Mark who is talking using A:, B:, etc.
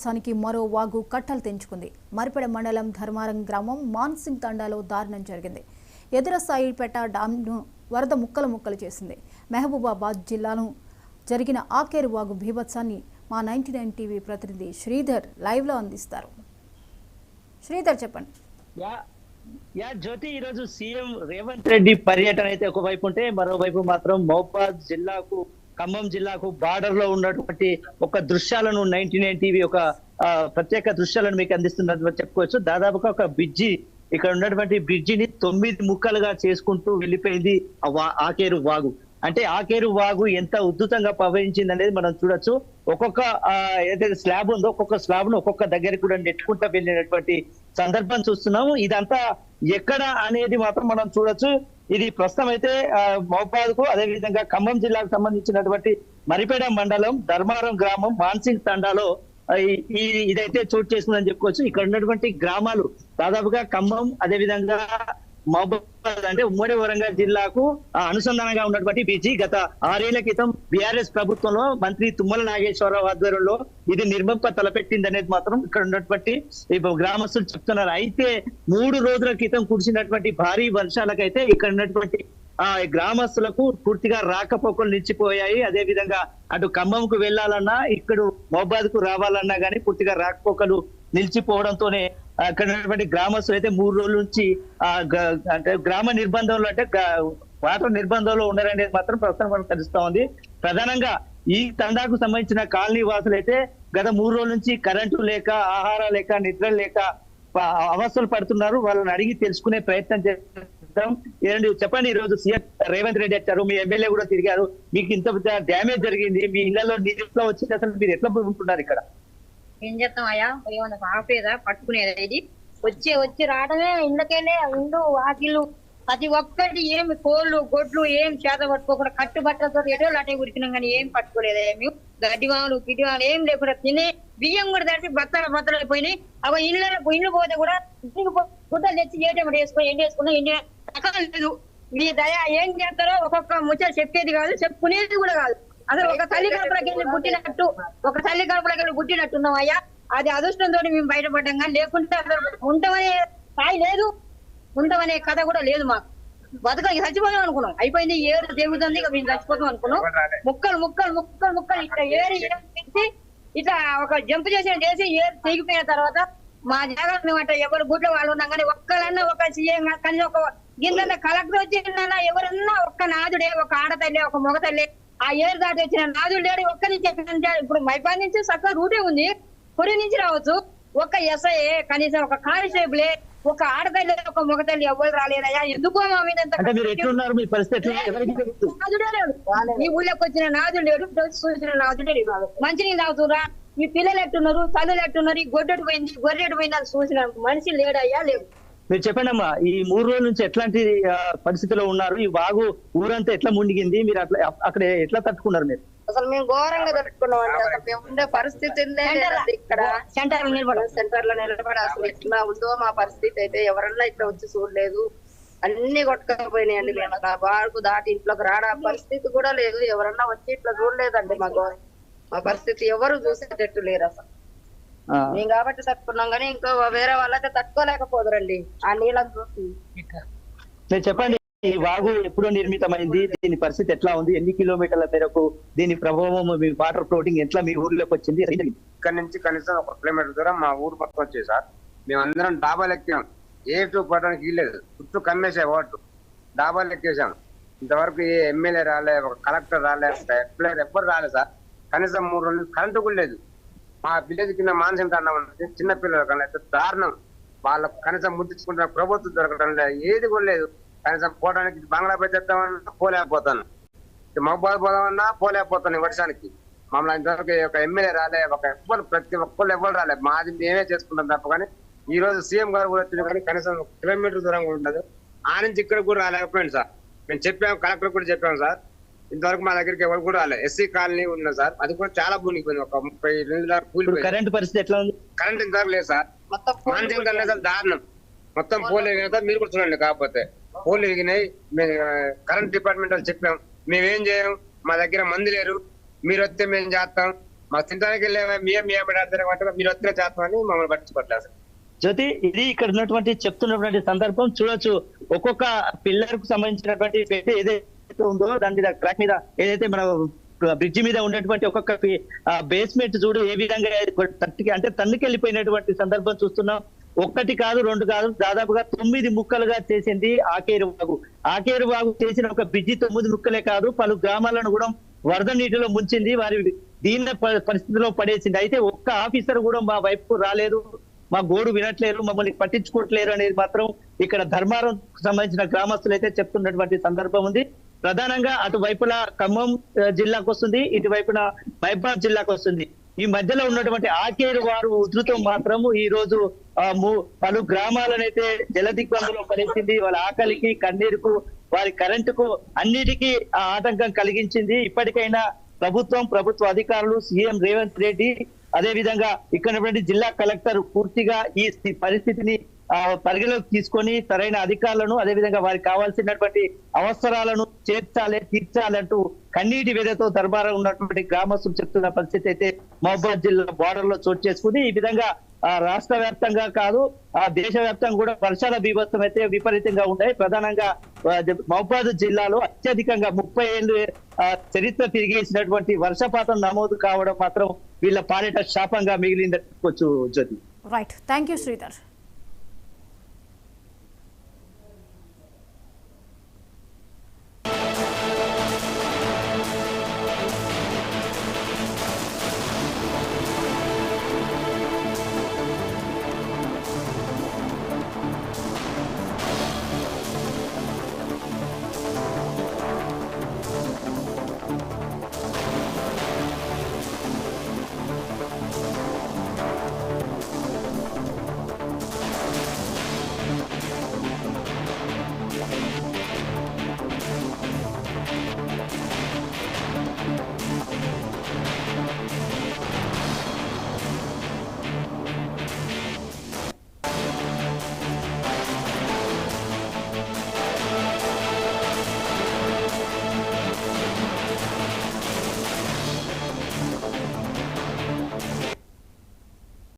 A: సానికి మరో వాగు కట్టలు తెంచుకుంది. మరిపెడ మండలం ధర్మారం గ్రామం మాన్సింగ్ తండాలో దారుణం జరిగింది. ఎదురసాయిపేట డామ్ను వరద ముక్కలు చేసింది. మహబూబాబాద్ జిల్లాను జరిగిన ఆకేరు వాగు బీభత్సాన్ని మా 99 టీవీ ప్రతినిధి శ్రీధర్ లైవ్లో అందిస్తారు. శ్రీధర్ చెప్పండి.
B: జ్యోతి, ఈరోజు సీఎం రేవంత్ రెడ్డి పర్యటన అయితే ఒకవైపు ఉంటే మరోవైపు మాత్రం మహబూబాబాద్ జిల్లాకు ఖమ్మం జిల్లాకు బార్డర్ లో ఉన్నటువంటి ఒక దృశ్యాలను 99 టీవీ ఒక ప్రత్యేక దృశ్యాలను మీకు అందిస్తున్నట్టు చెప్పుకోవచ్చు. దాదాపుగా ఒక బ్రిడ్జి, ఇక్కడ ఉన్నటువంటి బ్రిడ్జిని 9 ముక్కలుగా చేసుకుంటూ వెళ్ళిపోయింది ఆకేరు వాగు. అంటే ఆకేరు వాగు ఎంత ఉద్ధృతంగా ప్రవహించింది అనేది మనం చూడొచ్చు. ఒక్కొక్క ఏదైతే స్లాబ్ ఉందో ఒక్కొక్క స్లాబ్ ను ఒక్కొక్క దగ్గరికి కూడా నెట్టుకుంటూ వెళ్ళినటువంటి సందర్భం చూస్తున్నాము. ఇదంతా ఎక్కడ అనేది మాత్రం మనం చూడొచ్చు. ఇది ప్రస్తుతం అయితే మహబూబాబాద్ కు అదే విధంగా ఖమ్మం జిల్లాకు సంబంధించినటువంటి మరిపేడ మండలం ధర్మారం గ్రామం మాన్సింగ్ తండాలో ఇదైతే చోటు చేస్తుందని చెప్పుకోవచ్చు. ఇక్కడ ఉన్నటువంటి గ్రామాలు దాదాపుగా ఖమ్మం అదే విధంగా మహబూబాబాద్ అంటే ఉమ్మడి వరంగల్ జిల్లాకు అనుసంధానంగా ఉన్నటువంటి బ్రిడ్జి గత 6 ఏళ్ల క్రితం బీఆర్ఎస్ ప్రభుత్వంలో మంత్రి తుమ్మల నాగేశ్వరరావు ఆధ్వర్యంలో ఇది నిర్మింప తలపెట్టింది అనేది మాత్రం ఇక్కడ ఉన్నటువంటి గ్రామస్తులు చెప్తున్నారు. అయితే 3 రోజుల క్రితం కురిసినటువంటి భారీ వర్షాలకైతే ఇక్కడ ఉన్నటువంటి గ్రామస్తులకు పూర్తిగా రాకపోకలు నిలిచిపోయాయి. అదే విధంగా అటు ఖమ్మంకు వెళ్లాలన్నా ఇక్కడ మహబూబాబాద్ కు రావాలన్నా గానీ పూర్తిగా రాకపోకలు నిలిచిపోవడంతోనే అక్కడ ఉన్నటువంటి గ్రామస్తులు అయితే 3 రోజుల నుంచి అంటే గ్రామ నిర్బంధంలో అంటే వాటర్ నిర్బంధంలో ఉన్నారనేది మాత్రం ప్రస్తుతం మనకు తెలుస్తా ఉంది. ప్రధానంగా ఈ తండాకు సంబంధించిన కాలనీ వాసులు అయితే గత 3 రోజుల నుంచి కరెంటు లేక, ఆహారం లేక, నిద్ర లేక అవస్థలు పడుతున్నారు. వాళ్ళని అడిగి తెలుసుకునే ప్రయత్నం చేద్దాం. చెప్పండి, ఈ రోజు సీఎం రేవంత్ రెడ్డి వచ్చారు, మీ ఎమ్మెల్యే కూడా తిరిగారు, మీకు ఇంత డ్యామేజ్ జరిగింది, మీ ఇళ్లలో నీటిలో వచ్చి అసలు మీరు ఎట్లా ఉంటున్నారు ఇక్కడ?
C: ఏం చేస్తాం అయ్యా, ఏమన్నా ఆపేదా పట్టుకునేది? ఇది వచ్చి రావడమే ఇండ్లకెళ్ళే ఇండ్లు వాకిళ్ళు ప్రతి ఒక్కటి ఏమి కోళ్ళు గొడ్లు ఏం చేత పట్టుకోకుండా కట్టుబట్టలతో ఎటో అటే ఉరికినాం కానీ ఏం పట్టుకోలేదు. మేము గడ్డివాములు గిడ్డివాములు ఏం లేకుండా తినే బియ్యం కూడా తడిచి బత్తలు అయిపోయినాయి. అవి ఇల్లు పోతే కూడా గుడ్డలు తెచ్చి ఏటేమో వేసుకుని ఎండేసుకున్నా ఎండే రకాలు లేదు. మీ దయ ఏం చేస్తారో ఒక్కొక్క ముచ్చట చెప్పేది కాదు, చెప్పుకునేది కూడా కాదు. అసలు ఒక తల్లి కడుపులకి వెళ్ళి పుట్టినట్టున్నాం అయ్యా. అది అదృష్టంతో మేము బయటపడ్డాం కానీ లేకుంటే అసలు ఉంటామనే స్థాయి లేదు, ఉంటామనే కథ కూడా లేదు. మాకు బతుకకి చచ్చిపోదాం అనుకున్నాం, అయిపోయింది, ఏరు తెగుతుంది, ఇక మేము చచ్చిపోతాం అనుకున్నాం. ముక్కలు ఇట్లా ఏరి ఇట్లా ఒక జంప్ చేసి ఏరు తెగిపోయిన తర్వాత మా జాగ్రత్త మేమంట ఎవరు గుడ్ల వాళ్ళు ఉన్నాం కానీ ఒక్కలన్నా ఒక సీఎం కానీ ఒక గింజ కలెక్టర్ వచ్చిందన్నా ఎవరన్నా ఒక్క నాదుడే, ఒక ఆడతల్లి, ఒక మగతల్లి ఆ ఏరు దాటి వచ్చిన నాదుడు లేడు. ఒక్క నుంచి ఇప్పుడు మైపాడ్ నుంచి చక్కగా రూటే ఉంది, పొరి నుంచి రావచ్చు. ఒక ఎస్ఐ కనీసం ఒక కానిస్టేబులే, ఒక ఆడతల్లి, ఒక మగతల్లి ఎవరు రాలేదయ్యా. ఎందుకో మా మీద నాదుడే లేడు. ఈ ఊళ్ళోకి వచ్చిన నాదుడు లేడు, చూసిన నాదుడే లేడు. మంచినీళ్ళు తాగుతురా, మీ పిల్లలు ఎట్టున్నారు, తల్లులు ఎట్టున్నారు, ఈ గొడ్డెటు పోయింది అది చూసిన మనిషి లేడయ్యా లేడు.
B: మీరు చెప్పండి అమ్మా, ఈ 3 రోజుల నుంచి ఎట్లాంటి పరిస్థితిలో ఉన్నారు? ఈ వాగు ఊరంతా ఎట్లా మునిగింది? మీరు అక్కడ ఎట్లా తట్టుకున్నారు? మీరు
D: అసలు మేము ఘోరంగా తట్టుకున్నాం అంటే అసలు మేము ఉండే పరిస్థితి ఇక్కడ సెంటర్ లో నిలబడి అసలు ఎట్లా ఉందో మా పరిస్థితి అయితే ఎవరన్నా ఇక్కడ వచ్చి చూడలేదు. అన్ని కొట్టుకపోయినాయండి. మేము అసలు వాడుకు దాటి ఇంట్లోకి రాడా పరిస్థితి కూడా లేదు. ఎవరన్నా వచ్చి ఇట్లా చూడలేదండి. మా పరిస్థితి ఎవరు చూసేటట్టు లేరు అసలు. మేము కాబట్టి తట్టుకున్నాం కానీ ఇంకో వేరే వాళ్ళైతే తట్టుకోలేకపోదురండి ఆ నీళ్ళని చూసి.
B: మీరు చెప్పండి, ఈ వాగు ఎప్పుడో నిర్మితమైంది, దీని పరిస్థితి ఎట్లా ఉంది, ఎన్ని కిలోమీటర్ల మేరకు దీని ప్రభావం, మీ వాటర్ ఫ్లోటింగ్ ఎట్లా మీ ఊర్లోకి వచ్చింది?
E: ఇక్కడ నుంచి కనీసం 1 కిలోమీటర్ దూరం మా ఊరు పక్కన వచ్చేది సార్. మేమందరం డాబాలు ఎక్కాం, ఏటు పోవడానికి వీల్లేదు, చుట్టూ కమ్మేసాయి ఓట్లు. డాబాలు ఎక్కేసాం. ఇంతవరకు ఏ ఎమ్మెల్యే రాలే, ఒక కలెక్టర్ రాలే, ఎవ్వరు రాలేదు సార్. కనీసం 3 రోజులు కరెంటు కూడా లేదు. మా విలేజ్ కింద మానసిక తండం ఉన్నది, చిన్న పిల్లలు కానీ అయితే దారుణం. వాళ్ళకు కనీసం ముట్టించుకుంటున్న ప్రభుత్వం దొరకడం లేదు, ఏది కూడా లేదు. కనీసం పోవడానికి బంగ్లాపై తెద్దామన్నా పోలేకపోతాను, మహబూబాబాద్ పోదామన్నా పోలేకపోతాను. వర్షానికి మమ్మల్ని ఇంతవరకు ఒక ఎమ్మెల్యే రాలే, ప్రతి ఒక్కళ్ళు ఎవరు రాలే. మాది మేమే చేసుకుంటాం తప్ప. కానీ ఈ రోజు సీఎం గారు కూడా వచ్చిన కానీ కనీసం 1 కిలోమీటర్ దూరంగా ఉండదు. ఆ నుంచి ఇక్కడ కూడా రాలేకపోయింది సార్. మేము చెప్పాము, కలెక్టర్ కూడా చెప్పాము సార్. ఇంతవరకు మా దగ్గరికి ఎవరు కూడా రాలేదు. ఎస్సీ కాలనీ ఉన్నా సార్, అది కూడా చాలా భూమిపోయింది. ఒక 32 కూలిపోయింది.
B: కరెంట్ పరిస్థితి ఎట్లా ఉంది?
E: కరెంట్ ఇంతవరకు లేదు సార్. మొత్తం దారుణం, మొత్తం పోలు ఎగినాయి. మీరు కూడా చూడండి, కాకపోతే పోలు ఎగినాయి. మేము కరెంట్ డిపార్ట్మెంట్ వాళ్ళు చెప్పాం, మేమేం చేయం, మా దగ్గర మంది లేరు, మీరు వస్తే మేము చేస్తాం, మా తింటానికి వెళ్ళే మేము అంటే మీరు వస్తే చేస్తామని మమ్మల్ని పట్టించుకోవట్లేదు అసలు.
B: జ్యోతి, ఇది ఇక్కడ ఉన్నటువంటి చెప్తున్నటువంటి సందర్భం చూడొచ్చు. ఒక్కొక్క పిల్లర్ కు సంబంధించినటువంటి పెట్టి ఏదైతే ఉందో దాని మీద ట్రాక్ మీద ఏదైతే మన బ్రిడ్జి మీద ఉన్నటువంటి ఒక్కొక్క బేస్మెంట్ చూడు ఏ విధంగా తన్నుకెళ్ళిపోయినటువంటి సందర్భం చూస్తున్నాం. ఒక్కటి కాదు, రెండు కాదు, దాదాపుగా 9 ముక్కలుగా చేసింది ఆకేరు వాగు. ఆకేరు వాగు చేసిన ఒక బ్రిడ్జి 9 ముక్కలే కాదు, పలు గ్రామాలను కూడా వరద నీటిలో ముంచింది, వారి దీన్న పరిస్థితిలో పడేసింది. అయితే ఒక్క ఆఫీసర్ కూడా మా వైపు రాలేదు, మా గోడు వినట్లేరు, మమ్మల్ని పట్టించుకోవట్లేరు అనేది మాత్రం ఇక్కడ ధర్మారం సంబంధించిన గ్రామస్తులు అయితే చెప్తున్నటువంటి సందర్భం ఉంది. ప్రధానంగా అటువైపున ఖమ్మం జిల్లాకు వస్తుంది, ఇటువైపున మహబూబాబాద్ జిల్లాకు వస్తుంది. ఈ మధ్యలో ఉన్నటువంటి ఆకేరు వారు ఉధృతం మాత్రము ఈ రోజు పలు గ్రామాలనైతే జలదిగ్బంధంలో పడేసింది. వాళ్ళ ఆకలికి, కన్నీరుకు, వారి కరెంటుకు అన్నిటికీ ఆటంకం కలిగించింది. ఇప్పటికైనా ప్రభుత్వ అధికారులు, సీఎం రేవంత్ రెడ్డి, అదే విధంగా ఇక్కడ జిల్లా కలెక్టర్ పూర్తిగా ఈ పరిస్థితిని పరిగణలోకి తీసుకొని సరైన అధికారులను, అదే విధంగా వారికి కావాల్సినటువంటి అవసరాలను తీర్చాలంటూ కన్నీటి వేదతో దర్బారం ఉన్నటువంటి గ్రామస్తులు చెప్తున్న పరిస్థితి అయితే మహబూబాబాద్ జిల్లా బార్డర్ లో చోటు చేసుకుంది. ఈ విధంగా రాష్ట్ర వ్యాప్తంగా కాదు, దేశ వ్యాప్తంగా కూడా వర్షాల బీభత్సం అయితే విపరీతంగా ఉన్నాయి. ప్రధానంగా మహబూబాబాద్ జిల్లాలో అత్యధికంగా 30 ఏళ్ళు చరిత్ర తిరిగేసినటువంటి వర్షపాతం నమోదు కావడం మాత్రం వీళ్ళ పాలిట శాపంగా మిగిలిందనుకోవచ్చు. జ్యోతి,
A: రైట్, థ్యాంక్ యూ శ్రీధర్.